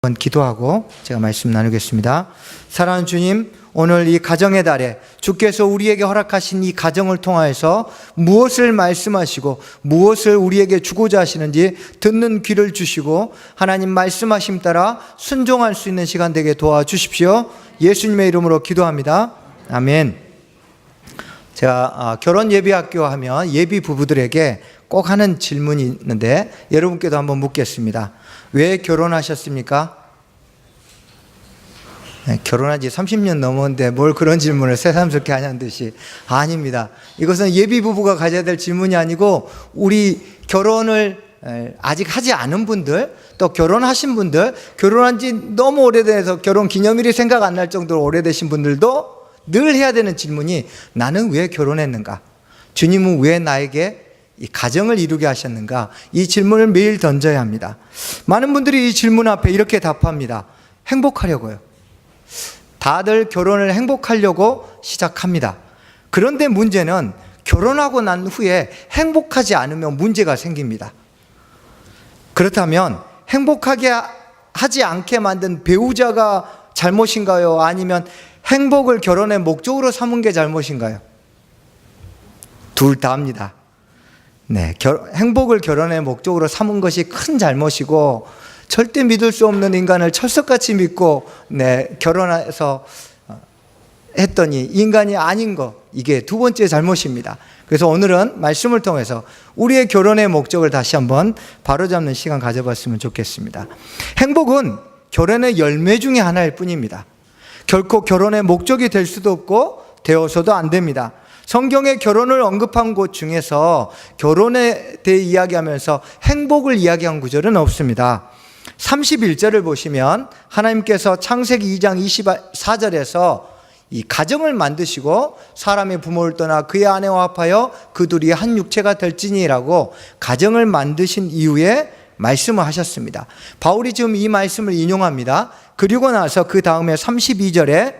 한번 기도하고 제가 말씀 나누겠습니다. 사랑하는 주님, 오늘 이 가정의 달에 주께서 우리에게 허락하신 이 가정을 통하여서 무엇을 말씀하시고 무엇을 우리에게 주고자 하시는지 듣는 귀를 주시고 하나님 말씀하심 따라 순종할 수 있는 시간 되게 도와주십시오. 예수님의 이름으로 기도합니다. 아멘. 제가 결혼 예비학교 하면 예비 부부들에게 꼭 하는 질문이 있는데 여러분께도 한번 묻겠습니다. 왜 결혼하셨습니까? 결혼한 지 30년 넘었는데 뭘 그런 질문을 새삼스럽게 하냐는 듯이. 아닙니다. 이것은 예비 부부가 가져야 될 질문이 아니고 우리 결혼을 아직 하지 않은 분들, 또 결혼하신 분들, 결혼한 지 너무 오래돼서 결혼 기념일이 생각 안 날 정도로 오래되신 분들도 늘 해야 되는 질문이 나는 왜 결혼했는가? 주님은 왜 나에게 이 가정을 이루게 하셨는가? 이 질문을 매일 던져야 합니다. 많은 분들이 이 질문 앞에 이렇게 답합니다. 행복하려고요. 다들 결혼을 행복하려고 시작합니다. 그런데 문제는 결혼하고 난 후에 행복하지 않으면 문제가 생깁니다. 그렇다면 행복하게 하지 않게 만든 배우자가 잘못인가요? 아니면 행복을 결혼의 목적으로 삼은 게 잘못인가요? 둘 다입니다. 네, 행복을 결혼의 목적으로 삼은 것이 큰 잘못이고 절대 믿을 수 없는 인간을 철석같이 믿고 결혼해서 했더니 인간이 아닌 거, 이게 두 번째 잘못입니다. 그래서 오늘은 말씀을 통해서 우리의 결혼의 목적을 다시 한번 바로잡는 시간 가져봤으면 좋겠습니다. 행복은 결혼의 열매 중에 하나일 뿐입니다. 결코 결혼의 목적이 될 수도 없고 되어서도 안 됩니다. 성경에 결혼을 언급한 곳 중에서 결혼에 대해 이야기하면서 행복을 이야기한 구절은 없습니다. 31절을 보시면 하나님께서 창세기 2장 24절에서 이 가정을 만드시고 사람의 부모를 떠나 그의 아내와 합하여 그 둘이 한 육체가 될지니라고 가정을 만드신 이후에 말씀을 하셨습니다. 바울이 지금 이 말씀을 인용합니다. 그리고 나서 그 다음에 32절에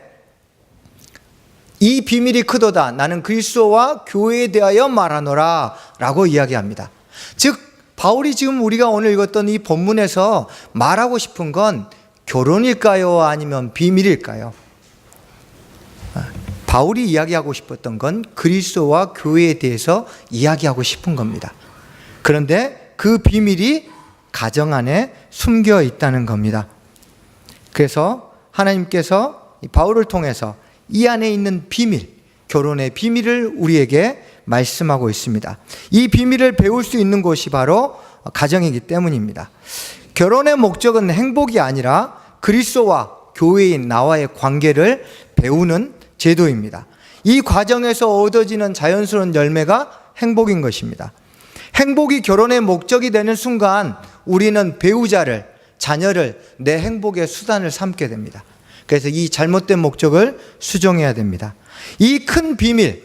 이 비밀이 크도다. 나는 그리스도와 교회에 대하여 말하노라 라고 이야기합니다. 즉 바울이 지금 우리가 오늘 읽었던 이 본문에서 말하고 싶은 건 결혼일까요? 아니면 비밀일까요? 바울이 이야기하고 싶었던 건 그리스도와 교회에 대해서 이야기하고 싶은 겁니다. 그런데 그 비밀이 가정 안에 숨겨 있다는 겁니다. 그래서 하나님께서 바울을 통해서 이 안에 있는 비밀, 결혼의 비밀을 우리에게 말씀하고 있습니다. 이 비밀을 배울 수 있는 곳이 바로 가정이기 때문입니다. 결혼의 목적은 행복이 아니라 그리스도와 교회인 나와의 관계를 배우는 제도입니다. 이 과정에서 얻어지는 자연스러운 열매가 행복인 것입니다. 행복이 결혼의 목적이 되는 순간 우리는 배우자를, 자녀를 내 행복의 수단을 삼게 됩니다. 그래서 이 잘못된 목적을 수정해야 됩니다. 이 큰 비밀,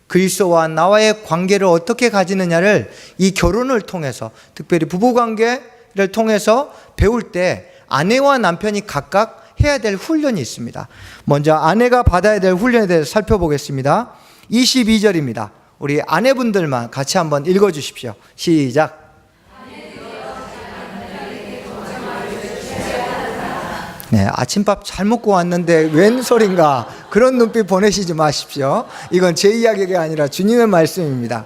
그리스도와 나와의 관계를 어떻게 가지느냐를 이 결혼을 통해서, 특별히 부부관계를 통해서 배울 때 아내와 남편이 각각 해야 될 훈련이 있습니다. 먼저 아내가 받아야 될 훈련에 대해서 살펴보겠습니다. 22절입니다. 우리 아내분들만 같이 한번 읽어주십시오. 시작. 네, 아침밥 잘 먹고 왔는데 웬 소린가, 그런 눈빛 보내시지 마십시오. 이건 제 이야기가 아니라 주님의 말씀입니다.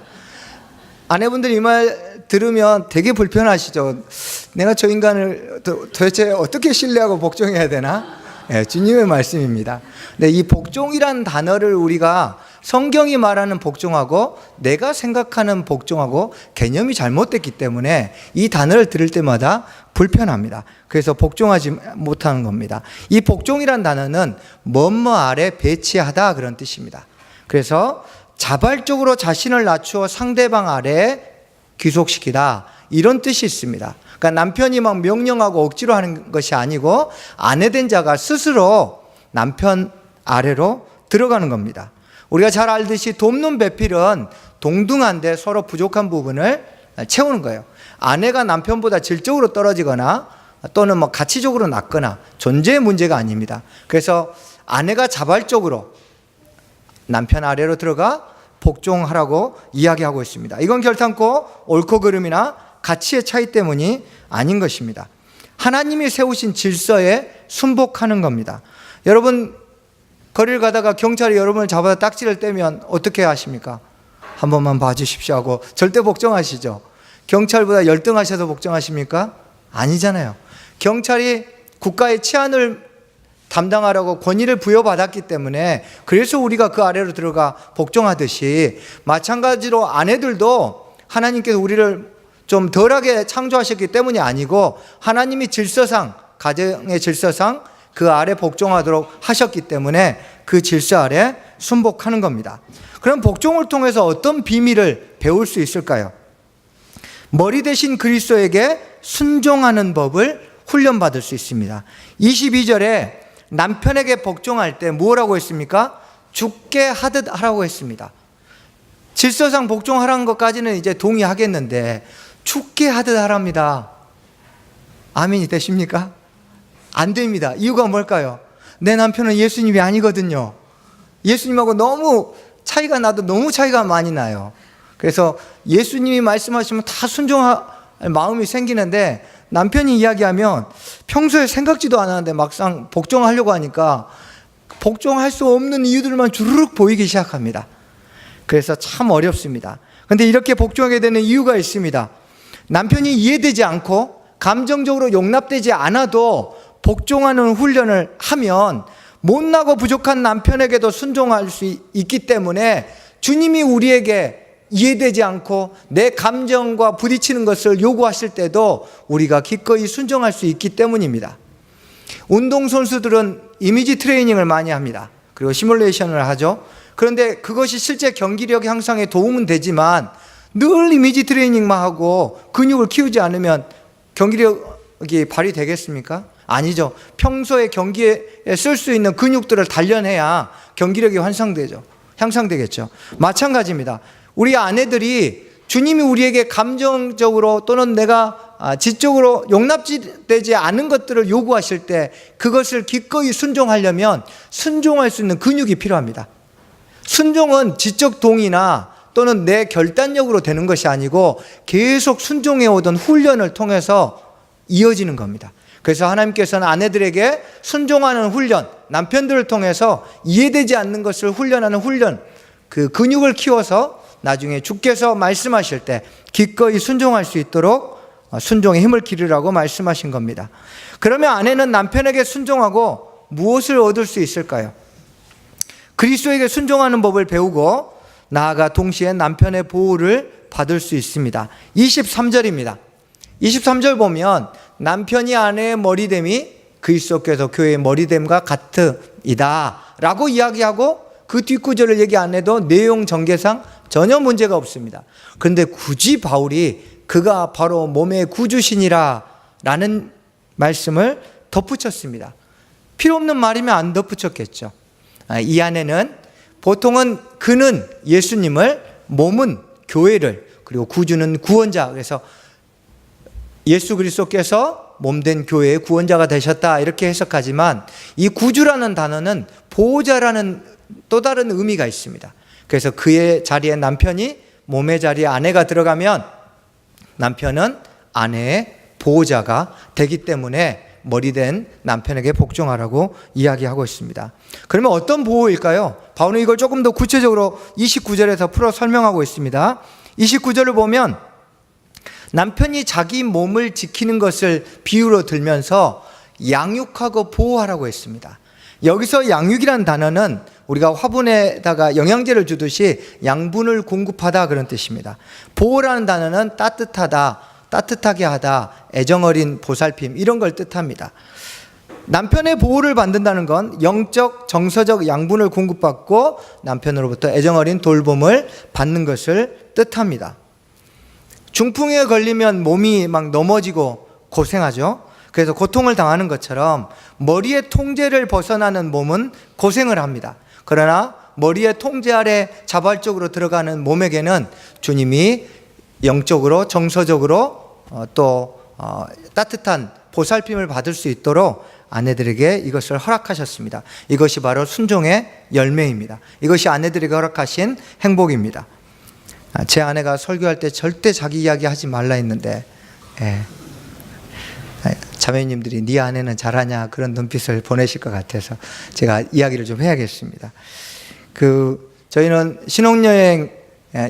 아내분들 이 말 들으면 되게 불편하시죠. 내가 저 인간을 도대체 어떻게 신뢰하고 복종해야 되나? 네, 주님의 말씀입니다. 네, 이 복종이란 단어를 우리가 성경이 말하는 복종하고 내가 생각하는 복종하고 개념이 잘못됐기 때문에 이 단어를 들을 때마다 불편합니다. 그래서 복종하지 못하는 겁니다. 이 복종이란 단어는 뭐뭐 아래 배치하다 그런 뜻입니다. 그래서 자발적으로 자신을 낮추어 상대방 아래에 귀속시키다 이런 뜻이 있습니다. 그러니까 남편이 막 명령하고 억지로 하는 것이 아니고 아내된 자가 스스로 남편 아래로 들어가는 겁니다. 우리가 잘 알듯이 돕는 배필은 동등한데 서로 부족한 부분을 채우는 거예요. 아내가 남편보다 질적으로 떨어지거나 또는 뭐 가치적으로 낮거나 존재의 문제가 아닙니다. 그래서 아내가 자발적으로 남편 아래로 들어가 복종하라고 이야기하고 있습니다. 이건 결단코 옳고 그름이나 가치의 차이 때문이 아닌 것입니다. 하나님이 세우신 질서에 순복하는 겁니다. 여러분, 거리를 가다가 경찰이 여러분을 잡아서 딱지를 떼면 어떻게 하십니까? 한 번만 봐주십시오 하고 절대 복종하시죠. 경찰보다 열등하셔서 복종하십니까? 아니잖아요. 경찰이 국가의 치안을 담당하라고 권위를 부여받았기 때문에, 그래서 우리가 그 아래로 들어가 복종하듯이, 마찬가지로 아내들도 하나님께서 우리를 좀 덜하게 창조하셨기 때문이 아니고 하나님이 질서상, 가정의 질서상 그 아래 복종하도록 하셨기 때문에 그 질서 아래 순복하는 겁니다. 그럼 복종을 통해서 어떤 비밀을 배울 수 있을까요? 머리 대신 그리스도에게 순종하는 법을 훈련받을 수 있습니다. 22절에 남편에게 복종할 때 뭐라고 했습니까? 죽게 하듯 하라고 했습니다. 질서상 복종하라는 것까지는 이제 동의하겠는데 죽게 하듯 하랍니다. 아멘이 되십니까? 안 됩니다. 이유가 뭘까요? 내 남편은 예수님이 아니거든요. 예수님하고 너무 차이가 나도 너무 차이가 많이 나요. 그래서 예수님이 말씀하시면 다 순종할 마음이 생기는데, 남편이 이야기하면 평소에 생각지도 않았는데 막상 복종하려고 하니까 복종할 수 없는 이유들만 주르륵 보이기 시작합니다. 그래서 참 어렵습니다. 그런데 이렇게 복종하게 되는 이유가 있습니다. 남편이 이해되지 않고 감정적으로 용납되지 않아도 복종하는 훈련을 하면 못나고 부족한 남편에게도 순종할 수 있기 때문에, 주님이 우리에게 이해되지 않고 내 감정과 부딪히는 것을 요구하실 때도 우리가 기꺼이 순종할 수 있기 때문입니다. 운동선수들은 이미지 트레이닝을 많이 합니다. 그리고 시뮬레이션을 하죠. 그런데 그것이 실제 경기력 향상에 도움은 되지만 늘 이미지 트레이닝만 하고 근육을 키우지 않으면 경기력이 발휘되겠습니까? 아니죠. 평소에 경기에 쓸 수 있는 근육들을 단련해야 경기력이 향상되겠죠. 마찬가지입니다. 우리 아내들이 주님이 우리에게 감정적으로 또는 내가 지적으로 용납되지 않은 것들을 요구하실 때 그것을 기꺼이 순종하려면 순종할 수 있는 근육이 필요합니다. 순종은 지적 동의나 또는 내 결단력으로 되는 것이 아니고 계속 순종해 오던 훈련을 통해서 이어지는 겁니다. 그래서 하나님께서는 아내들에게 순종하는 훈련, 남편들을 통해서 이해되지 않는 것을 훈련하는 훈련, 그 근육을 키워서 나중에 주께서 말씀하실 때 기꺼이 순종할 수 있도록 순종의 힘을 기르라고 말씀하신 겁니다. 그러면 아내는 남편에게 순종하고 무엇을 얻을 수 있을까요? 그리스도에게 순종하는 법을 배우고 나아가 동시에 남편의 보호를 받을 수 있습니다. 23절입니다. 23절 보면 남편이 아내의 머리됨이 그리스도께서 교회의 머리됨과 같으이다 라고 이야기하고 그 뒷구절을 얘기 안 해도 내용 전개상 전혀 문제가 없습니다. 그런데 굳이 바울이 그가 바로 몸의 구주시니라 라는 말씀을 덧붙였습니다. 필요 없는 말이면 안 덧붙였겠죠. 이 안에는 보통은 그는 예수님을, 몸은 교회를, 그리고 구주는 구원자, 그래서 예수 그리스도께서 몸된 교회의 구원자가 되셨다 이렇게 해석하지만, 이 구주라는 단어는 보호자라는 또 다른 의미가 있습니다. 그래서 그의 자리에 남편이, 몸의 자리에 아내가 들어가면 남편은 아내의 보호자가 되기 때문에 머리된 남편에게 복종하라고 이야기하고 있습니다. 그러면 어떤 보호일까요? 바울은 이걸 조금 더 구체적으로 29절에서 풀어 설명하고 있습니다. 29절을 보면 남편이 자기 몸을 지키는 것을 비유로 들면서 양육하고 보호하라고 했습니다. 여기서 양육이라는 단어는 우리가 화분에다가 영양제를 주듯이 양분을 공급하다 그런 뜻입니다. 보호라는 단어는 따뜻하다, 따뜻하게 하다, 애정어린 보살핌 이런 걸 뜻합니다. 남편의 보호를 받는다는 건 영적, 정서적 양분을 공급받고 남편으로부터 애정어린 돌봄을 받는 것을 뜻합니다. 중풍에 걸리면 몸이 막 넘어지고 고생하죠. 그래서 고통을 당하는 것처럼 머리의 통제를 벗어나는 몸은 고생을 합니다. 그러나 머리의 통제 아래 자발적으로 들어가는 몸에게는 주님이 영적으로, 정서적으로 또 따뜻한 보살핌을 받을 수 있도록 아내들에게 이것을 허락하셨습니다. 이것이 바로 순종의 열매입니다. 이것이 아내들에게 허락하신 행복입니다. 제 아내가 설교할 때 절대 자기 이야기 하지 말라 했는데 자매님들이 네 아내는 잘하냐 그런 눈빛을 보내실 것 같아서 제가 이야기를 좀 해야겠습니다. 저희는 신혼여행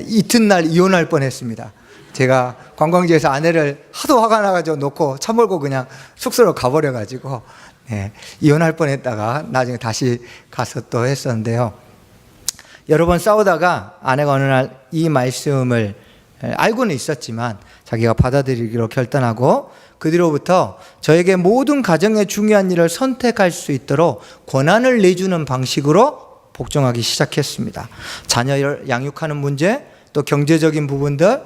이튿날 이혼할 뻔했습니다. 제가 관광지에서 아내를 하도 화가 나가지고 놓고 차 몰고 그냥 숙소로 가버려가지고 이혼할 뻔했다가 나중에 다시 가서 또 했었는데요. 여러 번 싸우다가 아내가 어느 날 이 말씀을 알고는 있었지만 자기가 받아들이기로 결단하고 그 뒤로부터 저에게 모든 가정의 중요한 일을 선택할 수 있도록 권한을 내주는 방식으로 복종하기 시작했습니다. 자녀를 양육하는 문제, 또 경제적인 부분들,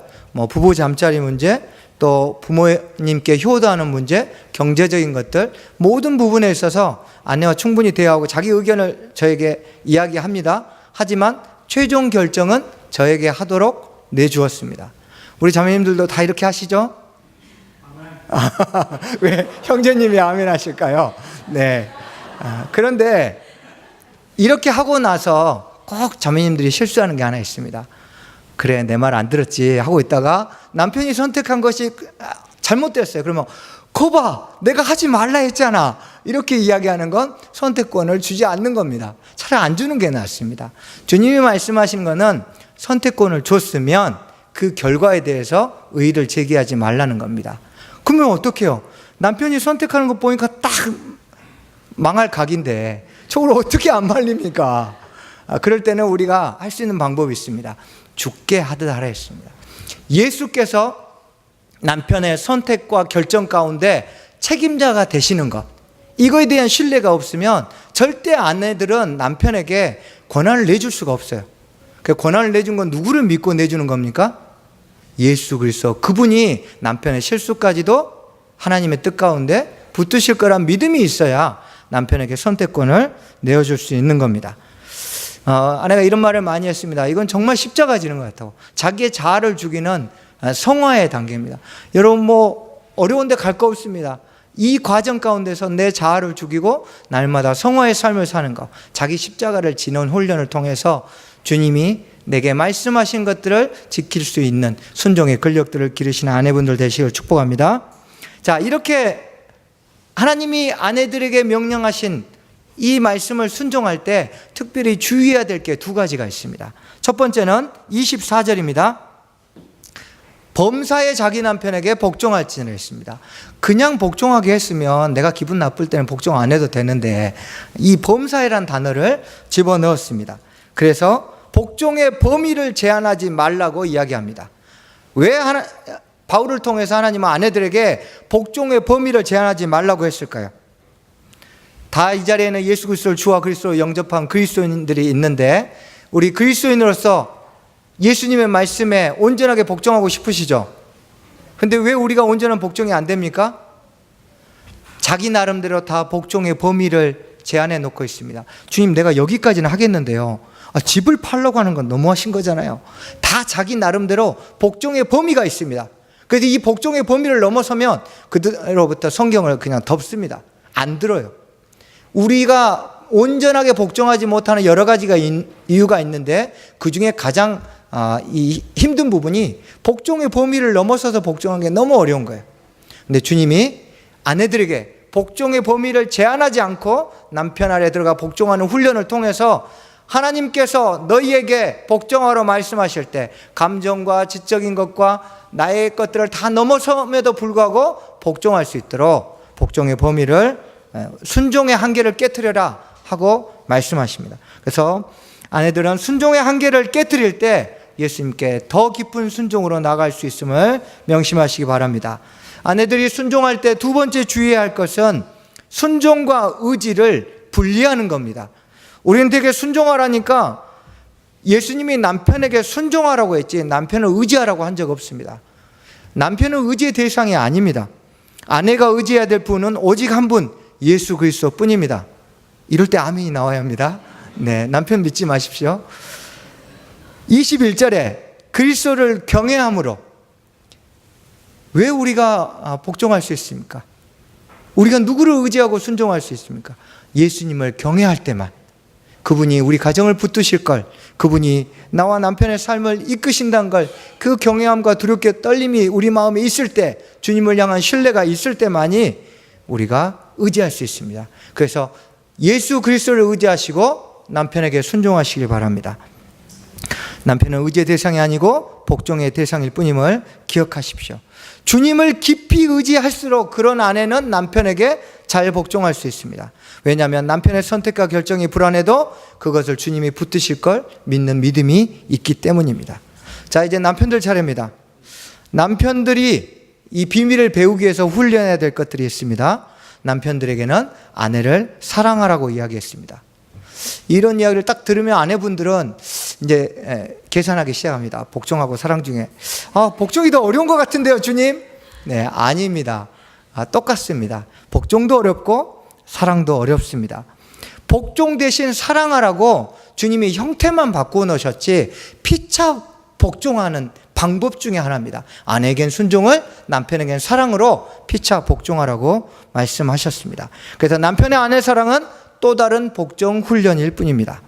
부부 잠자리 문제, 또 부모님께 효도하는 문제, 경제적인 것들 모든 부분에 있어서 아내와 충분히 대화하고 자기 의견을 저에게 이야기합니다. 하지만 최종 결정은 저에게 하도록 내주었습니다. 우리 자매님들도 다 이렇게 하시죠? 왜 형제님이 아멘 하실까요? 네. 그런데 이렇게 하고 나서 꼭 자매님들이 실수하는 게 하나 있습니다. 그래, 내 말 안 들었지 하고 있다가 남편이 선택한 것이 잘못됐어요. 그러면 거봐, 내가 하지 말라 했잖아. 이렇게 이야기하는 건 선택권을 주지 않는 겁니다. 차라리 안 주는 게 낫습니다. 주님이 말씀하신 거는 선택권을 줬으면 그 결과에 대해서 의의를 제기하지 말라는 겁니다. 그러면 어떡해요? 남편이 선택하는 거 보니까 딱 망할 각인데 저걸 어떻게 안 말립니까? 그럴 때는 우리가 할 수 있는 방법이 있습니다. 죽게 하듯 하라 했습니다. 예수께서 남편의 선택과 결정 가운데 책임자가 되시는 것, 이거에 대한 신뢰가 없으면 절대 아내들은 남편에게 권한을 내줄 수가 없어요. 그 권한을 내준 건 누구를 믿고 내주는 겁니까? 예수 그리스도. 그분이 남편의 실수까지도 하나님의 뜻 가운데 붙드실 거란 믿음이 있어야 남편에게 선택권을 내어줄 수 있는 겁니다. 아내가 이런 말을 많이 했습니다. 이건 정말 십자가 지는 것 같다고. 자기의 자아를 죽이는 성화의 단계입니다. 여러분 어려운 데 갈 거 없습니다. 이 과정 가운데서 내 자아를 죽이고 날마다 성화의 삶을 사는 것, 자기 십자가를 지는 훈련을 통해서 주님이 내게 말씀하신 것들을 지킬 수 있는 순종의 근력들을 기르시는 아내분들 되시길 축복합니다. 자, 이렇게 하나님이 아내들에게 명령하신 이 말씀을 순종할 때 특별히 주의해야 될 게 두 가지가 있습니다. 첫 번째는 24절입니다. 범사에 자기 남편에게 복종할지는 했습니다. 그냥 복종하게 했으면 내가 기분 나쁠 때는 복종 안 해도 되는데 이 범사에란 단어를 집어넣었습니다. 그래서 복종의 범위를 제한하지 말라고 이야기합니다. 왜 바울을 통해서 하나님은 아내들에게 복종의 범위를 제한하지 말라고 했을까요? 다 이 자리에는 예수 그리스도를 주와 그리스도로 영접한 그리스도인들이 있는데 우리 그리스도인으로서 예수님의 말씀에 온전하게 복종하고 싶으시죠? 근데 왜 우리가 온전한 복종이 안 됩니까? 자기 나름대로 다 복종의 범위를 제한해 놓고 있습니다. 주님, 내가 여기까지는 하겠는데요. 집을 팔려고 하는 건 너무하신 거잖아요. 다 자기 나름대로 복종의 범위가 있습니다. 그래서 이 복종의 범위를 넘어서면 그대로부터 성경을 그냥 덮습니다. 안 들어요. 우리가 온전하게 복종하지 못하는 여러 가지가 이유가 있는데 그 중에 가장 이 힘든 부분이 복종의 범위를 넘어서서 복종하는 게 너무 어려운 거예요. 근데 주님이 아내들에게 복종의 범위를 제한하지 않고 남편 아래 들어가 복종하는 훈련을 통해서 하나님께서 너희에게 복종하러 말씀하실 때 감정과 지적인 것과 나의 것들을 다 넘어섬에도 불구하고 복종할 수 있도록 복종의 범위를 순종의 한계를 깨트려라 하고 말씀하십니다. 그래서 아내들은 순종의 한계를 깨트릴 때 예수님께 더 깊은 순종으로 나갈 수 있음을 명심하시기 바랍니다. 아내들이 순종할 때 두 번째 주의해야 할 것은 순종과 의지를 분리하는 겁니다. 우리는 되게 순종하라니까 예수님이 남편에게 순종하라고 했지 남편을 의지하라고 한 적 없습니다. 남편은 의지의 대상이 아닙니다. 아내가 의지해야 될 분은 오직 한 분, 예수 그리스도 뿐입니다. 이럴 때 아멘이 나와야 합니다. 네, 남편 믿지 마십시오. 21절에 그리스도를 경외함으로 왜 우리가 복종할 수 있습니까? 우리가 누구를 의지하고 순종할 수 있습니까? 예수님을 경외할 때만. 그분이 우리 가정을 붙드실 걸, 그분이 나와 남편의 삶을 이끄신다는 걸, 그 경외함과 두렵게 떨림이 우리 마음에 있을 때, 주님을 향한 신뢰가 있을 때만이 우리가 의지할 수 있습니다. 그래서 예수 그리스도를 의지하시고 남편에게 순종하시길 바랍니다. 남편은 의지의 대상이 아니고 복종의 대상일 뿐임을 기억하십시오. 주님을 깊이 의지할수록 그런 아내는 남편에게 잘 복종할 수 있습니다. 왜냐하면 남편의 선택과 결정이 불안해도 그것을 주님이 붙드실 걸 믿는 믿음이 있기 때문입니다. 자, 이제 남편들 차례입니다. 남편들이 이 비밀을 배우기 위해서 훈련해야 될 것들이 있습니다. 남편들에게는 아내를 사랑하라고 이야기했습니다. 이런 이야기를 딱 들으면 아내분들은 이제 계산하기 시작합니다. 복종하고 사랑 중에 복종이 더 어려운 것 같은데요, 주님? 네, 아닙니다. 똑같습니다. 복종도 어렵고 사랑도 어렵습니다. 복종 대신 사랑하라고 주님이 형태만 바꾸어 놓으셨지 피차 복종하는 방법 중에 하나입니다. 아내에겐 순종을, 남편에겐 사랑으로 피차 복종하라고 말씀하셨습니다. 그래서 남편의 아내 사랑은 또 다른 복종 훈련일 뿐입니다.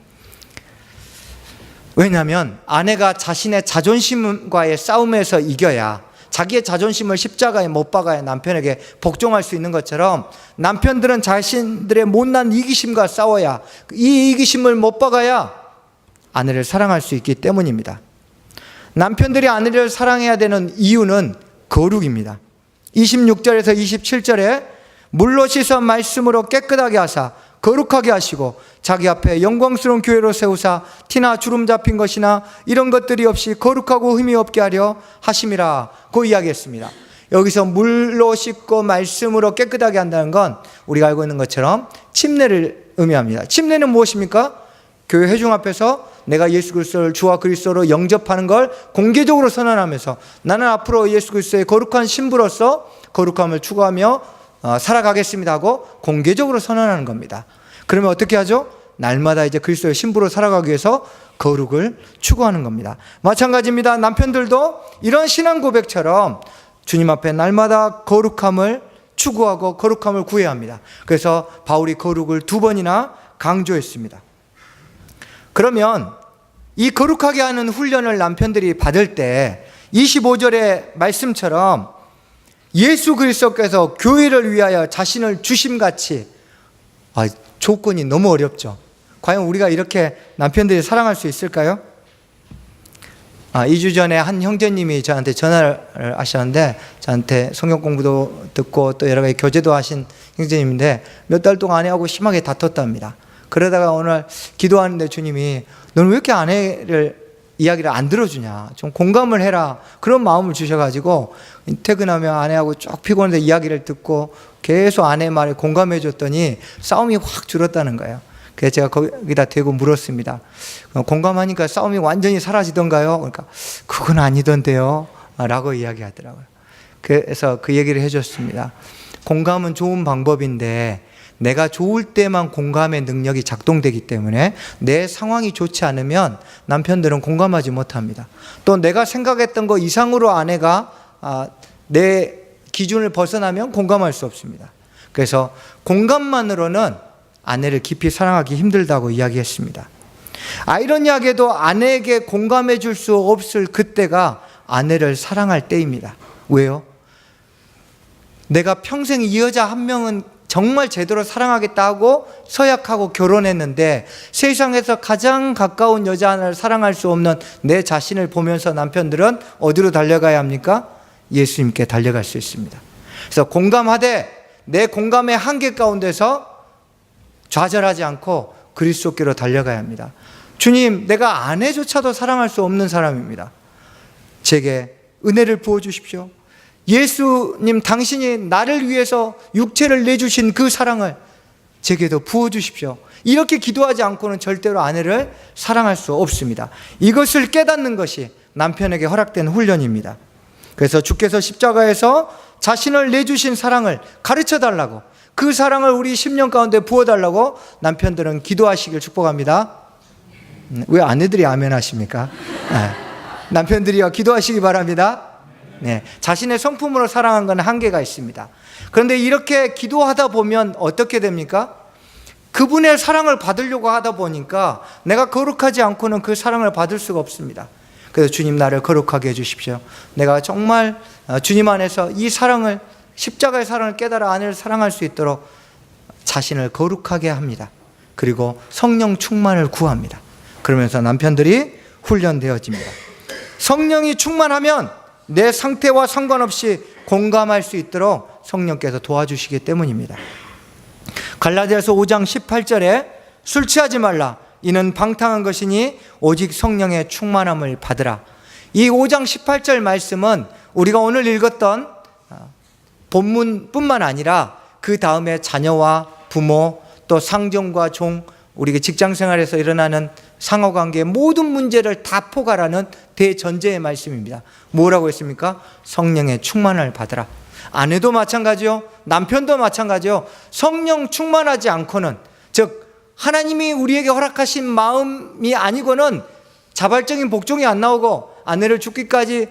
왜냐하면 아내가 자신의 자존심과의 싸움에서 이겨야, 자기의 자존심을 십자가에 못 박아야 남편에게 복종할 수 있는 것처럼, 남편들은 자신들의 못난 이기심과 싸워야, 이 이기심을 못 박아야 아내를 사랑할 수 있기 때문입니다. 남편들이 아내를 사랑해야 되는 이유는 거룩입니다. 26절에서 27절에 물로 씻어 말씀으로 깨끗하게 하사 거룩하게 하시고 자기 앞에 영광스러운 교회로 세우사 티나 주름 잡힌 것이나 이런 것들이 없이 거룩하고 흠이 없게 하려 하심이라 고 이야기했습니다. 여기서 물로 씻고 말씀으로 깨끗하게 한다는 건 우리가 알고 있는 것처럼 침례를 의미합니다. 침례는 무엇입니까? 교회 회중 앞에서 내가 예수 그리스도를 주와 그리스도로 영접하는 걸 공개적으로 선언하면서 나는 앞으로 예수 그리스도의 거룩한 신부로서 거룩함을 추구하며 살아가겠습니다 하고 공개적으로 선언하는 겁니다. 그러면 어떻게 하죠? 날마다 이제 그리스도의 신부로 살아가기 위해서 거룩을 추구하는 겁니다. 마찬가지입니다. 남편들도 이런 신앙 고백처럼 주님 앞에 날마다 거룩함을 추구하고 거룩함을 구해야 합니다. 그래서 바울이 거룩을 2번이나 강조했습니다. 그러면 이 거룩하게 하는 훈련을 남편들이 받을 때 25절의 말씀처럼 예수 그리스도께서 교회를 위하여 자신을 주심같이, 조건이 너무 어렵죠. 과연 우리가 이렇게 남편들이 사랑할 수 있을까요? 2주 전에 한 형제님이 저한테 전화를 하셨는데, 저한테 성경 공부도 듣고 또 여러 가지 교제도 하신 형제님인데 몇 달 동안 아내하고 심하게 다퉜답니다. 그러다가 오늘 기도하는데 주님이 너는 왜 이렇게 아내를 이야기를 안 들어주냐, 좀 공감을 해라, 그런 마음을 주셔가지고 퇴근하면 아내하고 쭉 피곤한데 이야기를 듣고 계속 아내 말에 공감해 줬더니 싸움이 확 줄었다는 거예요. 그래서 제가 거기다 대고 물었습니다. 공감하니까 싸움이 완전히 사라지던가요? 그러니까 그건 아니던데요 라고 이야기하더라고요. 그래서 그 얘기를 해줬습니다. 공감은 좋은 방법인데 내가 좋을 때만 공감의 능력이 작동되기 때문에 내 상황이 좋지 않으면 남편들은 공감하지 못합니다. 또 내가 생각했던 거 이상으로 아내가 내 기준을 벗어나면 공감할 수 없습니다. 그래서 공감만으로는 아내를 깊이 사랑하기 힘들다고 이야기했습니다. 아이러니하게도 아내에게 공감해 줄 수 없을 그때가 아내를 사랑할 때입니다. 왜요? 내가 평생 이 여자 한 명은 정말 제대로 사랑하겠다 하고 서약하고 결혼했는데 세상에서 가장 가까운 여자 하나를 사랑할 수 없는 내 자신을 보면서 남편들은 어디로 달려가야 합니까? 예수님께 달려갈 수 있습니다. 그래서 공감하되 내 공감의 한계 가운데서 좌절하지 않고 그리스도께로 달려가야 합니다. 주님, 내가 아내조차도 사랑할 수 없는 사람입니다. 제게 은혜를 부어주십시오. 예수님, 당신이 나를 위해서 육체를 내주신 그 사랑을 제게도 부어주십시오. 이렇게 기도하지 않고는 절대로 아내를 사랑할 수 없습니다. 이것을 깨닫는 것이 남편에게 허락된 훈련입니다. 그래서 주께서 십자가에서 자신을 내주신 사랑을 가르쳐달라고, 그 사랑을 우리 10년 가운데 부어달라고 남편들은 기도하시길 축복합니다. 왜 아내들이 아멘 하십니까? 남편들이요, 기도하시기 바랍니다. 네, 자신의 성품으로 사랑한 건 한계가 있습니다. 그런데 이렇게 기도하다 보면 어떻게 됩니까? 그분의 사랑을 받으려고 하다 보니까 내가 거룩하지 않고는 그 사랑을 받을 수가 없습니다. 그래서 주님, 나를 거룩하게 해주십시오. 내가 정말 주님 안에서 이 사랑을, 십자가의 사랑을 깨달아 아내를 사랑할 수 있도록 자신을 거룩하게 합니다. 그리고 성령 충만을 구합니다. 그러면서 남편들이 훈련되어집니다. 성령이 충만하면 내 상태와 상관없이 공감할 수 있도록 성령께서 도와주시기 때문입니다. 갈라디아서 5장 18절에 술 취하지 말라. 이는 방탕한 것이니 오직 성령의 충만함을 받으라. 이 5장 18절 말씀은 우리가 오늘 읽었던 본문뿐만 아니라 그 다음에 자녀와 부모, 또 상정과 종, 우리 직장생활에서 일어나는 상호관계의 모든 문제를 다 포괄하는 대전제의 말씀입니다. 뭐라고 했습니까? 성령의 충만을 받으라. 아내도 마찬가지요, 남편도 마찬가지요. 성령 충만하지 않고는, 즉 하나님이 우리에게 허락하신 마음이 아니고는 자발적인 복종이 안 나오고 아내를 죽기까지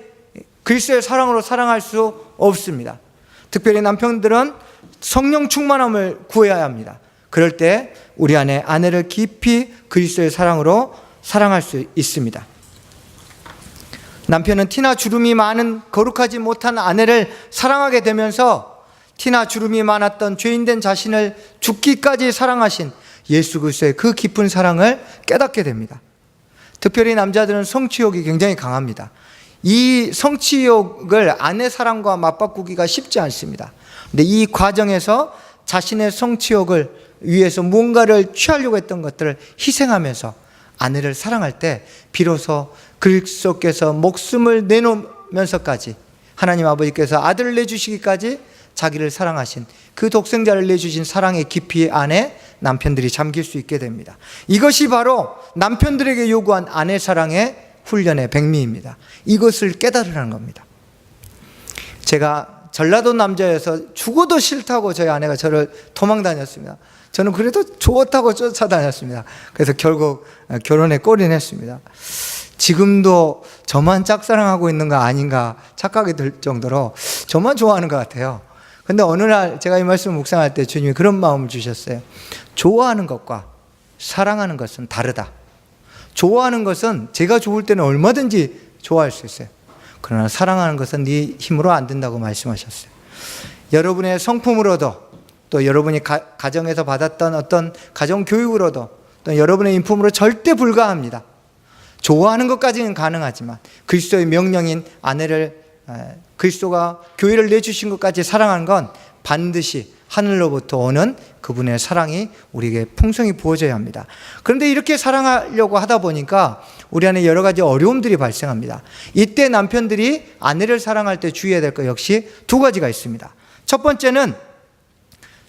그리스도의 사랑으로 사랑할 수 없습니다. 특별히 남편들은 성령 충만함을 구해야 합니다. 그럴 때 우리 안에 아내를 깊이 그리스도의 사랑으로 사랑할 수 있습니다. 남편은 티나 주름이 많은 거룩하지 못한 아내를 사랑하게 되면서 티나 주름이 많았던 죄인된 자신을 죽기까지 사랑하신 예수 그리스도의 그 깊은 사랑을 깨닫게 됩니다. 특별히 남자들은 성취욕이 굉장히 강합니다. 이 성취욕을 아내 사랑과 맞바꾸기가 쉽지 않습니다. 근데 이 과정에서 자신의 성취욕을 위해서 무언가를 취하려고 했던 것들을 희생하면서 아내를 사랑할 때 비로소 그리스도께서 목숨을 내놓으면서까지 하나님 아버지께서 아들을 내주시기까지 자기를 사랑하신 그 독생자를 내주신 사랑의 깊이 안에 남편들이 잠길 수 있게 됩니다. 이것이 바로 남편들에게 요구한 아내 사랑의 훈련의 백미입니다. 이것을 깨달으라는 겁니다. 제가 전라도 남자여서 죽어도 싫다고 저희 아내가 저를 도망 다녔습니다. 저는 그래도 좋다고 쫓아다녔습니다. 그래서 결국 결혼에 골인했습니다. 지금도 저만 짝사랑하고 있는 거 아닌가 착각이 들 정도로 저만 좋아하는 것 같아요. 근데 어느 날 제가 이 말씀을 묵상할 때 주님이 그런 마음을 주셨어요. 좋아하는 것과 사랑하는 것은 다르다. 좋아하는 것은 제가 좋을 때는 얼마든지 좋아할 수 있어요. 그러나 사랑하는 것은 네 힘으로 안 된다고 말씀하셨어요. 여러분의 성품으로도, 또 여러분이 가정에서 받았던 어떤 가정 교육으로도, 또 여러분의 인품으로 절대 불가합니다. 좋아하는 것까지는 가능하지만 그리스도의 명령인 아내를, 그리스도가 교회를 내주신 것까지 사랑하는 건 반드시 하늘로부터 오는 그분의 사랑이 우리에게 풍성히 부어져야 합니다. 그런데 이렇게 사랑하려고 하다 보니까 우리 안에 여러 가지 어려움들이 발생합니다. 이때 남편들이 아내를 사랑할 때 주의해야 될 것 역시 두 가지가 있습니다. 첫 번째는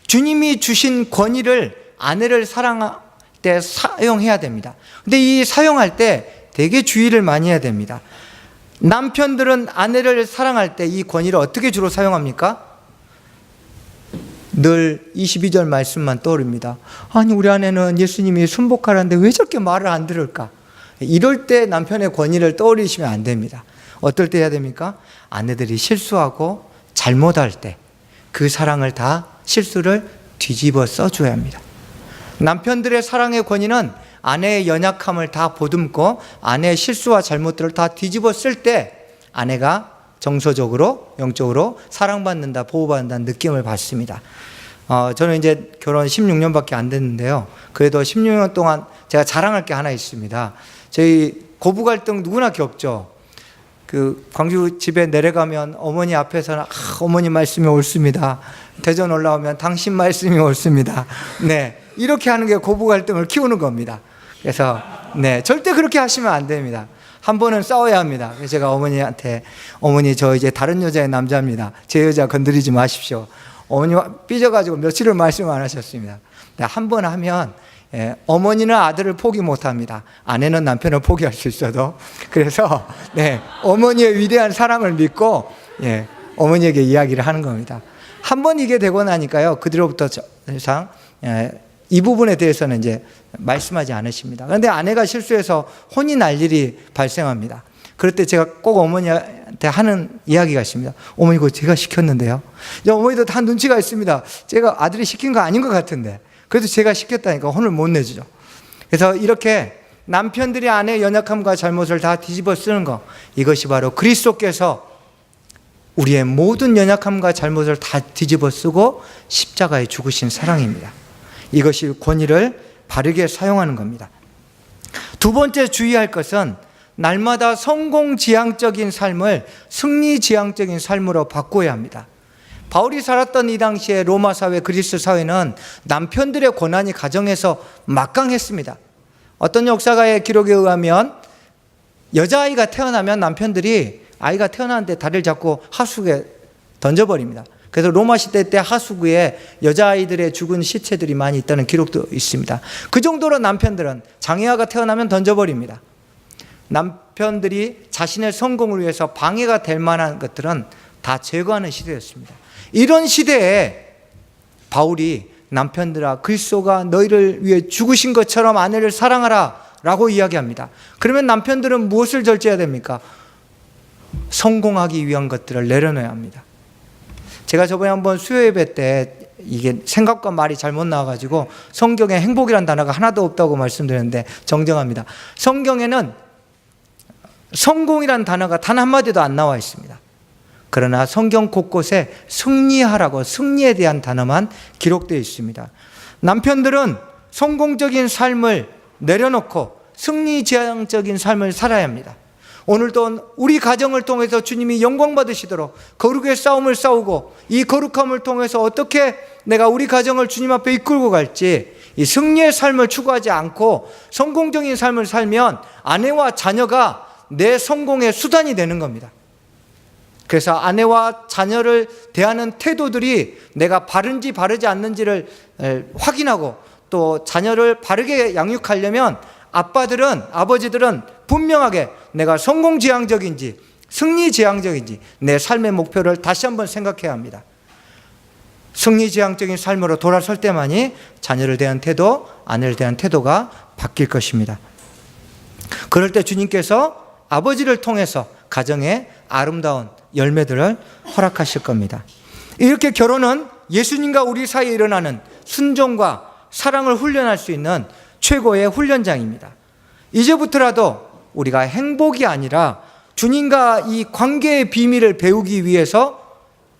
주님이 주신 권위를 아내를 사랑할 때 사용해야 됩니다. 근데 이 사용할 때 되게 주의를 많이 해야 됩니다. 남편들은 아내를 사랑할 때 이 권위를 어떻게 주로 사용합니까? 늘 22절 말씀만 떠오릅니다. 아니, 우리 아내는 예수님이 순복하라는데 왜 저렇게 말을 안 들을까? 이럴 때 남편의 권위를 떠올리시면 안 됩니다. 어떨 때 해야 됩니까? 아내들이 실수하고 잘못할 때 그 사랑을 다, 실수를 뒤집어 써줘야 합니다. 남편들의 사랑의 권위는 아내의 연약함을 다 보듬고 아내의 실수와 잘못들을 다 뒤집어 쓸 때 아내가 정서적으로, 영적으로 사랑받는다, 보호받는다는 느낌을 받습니다. 저는 이제 결혼 16년밖에 안 됐는데요. 그래도 16년 동안 제가 자랑할 게 하나 있습니다. 저희 고부 갈등 누구나 겪죠. 그 광주 집에 내려가면 어머니 앞에서는 어머니 말씀이 옳습니다. 대전 올라오면 당신 말씀이 옳습니다. 네, 이렇게 하는 게 고부 갈등을 키우는 겁니다. 그래서 네, 절대 그렇게 하시면 안 됩니다. 한 번은 싸워야 합니다. 그래서 제가 어머니한테, 어머니 저 이제 다른 여자의 남자입니다. 제 여자 건드리지 마십시오. 어머니가 삐져가지고 며칠을 말씀 안 하셨습니다. 한 번 하면 어머니는 아들을 포기 못합니다. 아내는 남편을 포기할 수 있어도. 그래서 네, 어머니의 위대한 사랑을 믿고 어머니에게 이야기를 하는 겁니다. 한 번 이게 되고 나니까요, 그 뒤로부터 더 이상 이 부분에 대해서는 이제 말씀하지 않으십니다. 그런데 아내가 실수해서 혼이 날 일이 발생합니다. 그럴 때 제가 꼭 어머니한테 하는 이야기가 있습니다. 어머니, 그거 제가 시켰는데요. 어머니도 다 눈치가 있습니다. 제가 아들이 시킨 거 아닌 것 같은데. 그래도 제가 시켰다니까 혼을 못 내주죠. 그래서 이렇게 남편들이 아내의 연약함과 잘못을 다 뒤집어 쓰는 것, 이것이 바로 그리스도께서 우리의 모든 연약함과 잘못을 다 뒤집어 쓰고 십자가에 죽으신 사랑입니다. 이것이 권위를 바르게 사용하는 겁니다. 두 번째 주의할 것은 날마다 성공지향적인 삶을 승리지향적인 삶으로 바꿔야 합니다. 바울이 살았던 이 당시에 로마 사회, 그리스 사회는 남편들의 권한이 가정에서 막강했습니다. 어떤 역사가의 기록에 의하면 여자아이가 태어나면 남편들이 아이가 태어나는데 다리를 잡고 하수구에 던져버립니다. 그래서 로마 시대 때 하수구에 여자아이들의 죽은 시체들이 많이 있다는 기록도 있습니다. 그 정도로 남편들은 장애아가 태어나면 던져버립니다. 남편들이 자신의 성공을 위해서 방해가 될 만한 것들은 다 제거하는 시대였습니다. 이런 시대에 바울이 남편들아, 그리스도가 너희를 위해 죽으신 것처럼 아내를 사랑하라 라고 이야기합니다. 그러면 남편들은 무엇을 절제해야 됩니까? 성공하기 위한 것들을 내려놓아야 합니다. 제가 저번에 한번 수요예배 때 이게 생각과 말이 잘못 나와가지고 성경에 행복이란 단어가 하나도 없다고 말씀드렸는데 정정합니다. 성경에는 성공이란 단어가 단 한마디도 안 나와 있습니다. 그러나 성경 곳곳에 승리하라고, 승리에 대한 단어만 기록되어 있습니다. 남편들은 성공적인 삶을 내려놓고 승리지향적인 삶을 살아야 합니다. 오늘도 우리 가정을 통해서 주님이 영광 받으시도록 거룩의 싸움을 싸우고 이 거룩함을 통해서 어떻게 내가 우리 가정을 주님 앞에 이끌고 갈지, 이 승리의 삶을 추구하지 않고 성공적인 삶을 살면 아내와 자녀가 내 성공의 수단이 되는 겁니다. 그래서 아내와 자녀를 대하는 태도들이 내가 바른지 바르지 않는지를 확인하고, 또 자녀를 바르게 양육하려면 아버지들은 분명하게 내가 성공지향적인지 승리지향적인지 내 삶의 목표를 다시 한번 생각해야 합니다. 승리지향적인 삶으로 돌아설 때만이 자녀를 대한 태도, 아내를 대한 태도가 바뀔 것입니다. 그럴 때 주님께서 아버지를 통해서 가정에 아름다운 열매들을 허락하실 겁니다. 이렇게 결혼은 예수님과 우리 사이에 일어나는 순종과 사랑을 훈련할 수 있는 최고의 훈련장입니다. 이제부터라도 우리가 행복이 아니라 주님과 이 관계의 비밀을 배우기 위해서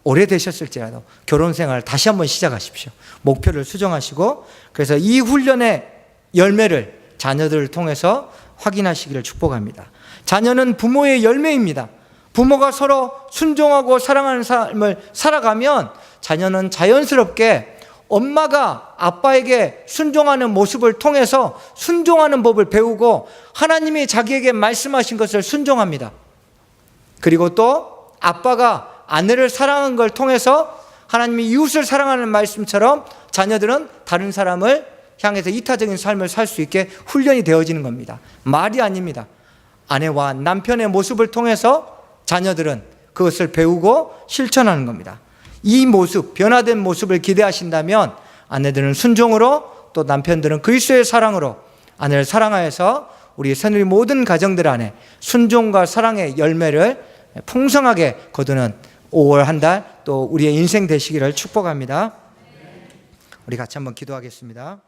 오래되셨을지라도 결혼 생활을 다시 한번 시작하십시오. 목표를 수정하시고, 그래서 이 훈련의 열매를 자녀들을 통해서 확인하시기를 축복합니다. 자녀는 부모의 열매입니다. 부모가 서로 순종하고 사랑하는 삶을 살아가면 자녀는 자연스럽게 엄마가 아빠에게 순종하는 모습을 통해서 순종하는 법을 배우고 하나님이 자기에게 말씀하신 것을 순종합니다. 그리고 또 아빠가 아내를 사랑한 걸 통해서 하나님이 이웃을 사랑하는 말씀처럼 자녀들은 다른 사람을 향해서 이타적인 삶을 살 수 있게 훈련이 되어지는 겁니다. 말이 아닙니다. 아내와 남편의 모습을 통해서 자녀들은 그것을 배우고 실천하는 겁니다. 이 모습, 변화된 모습을 기대하신다면 아내들은 순종으로, 또 남편들은 그리스도의 사랑으로 아내를 사랑하여서 우리 새누리 모든 가정들 안에 순종과 사랑의 열매를 풍성하게 거두는 5월 한 달, 또 우리의 인생 되시기를 축복합니다. 우리 같이 한번 기도하겠습니다.